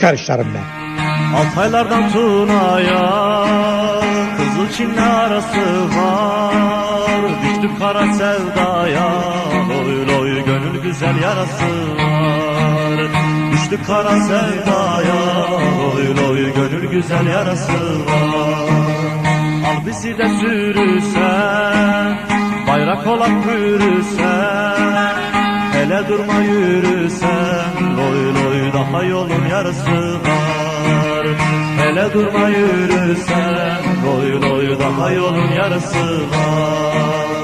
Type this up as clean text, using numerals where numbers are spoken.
karışlarım ben. Altaylardan Tuna'ya Kızıl Çin'le arası var. Düştük kara sevdaya, loy loy gönül güzel yarası var. Düştük kara sevdaya, loy loy gönül güzel yarası var. Al bizi de sürürsen, bayrak olan bürürsen, hele durma yürüsen, loy loy daha yolun yarısı var. Hele durma yürüsen, loy loy daha yolun yarısı var.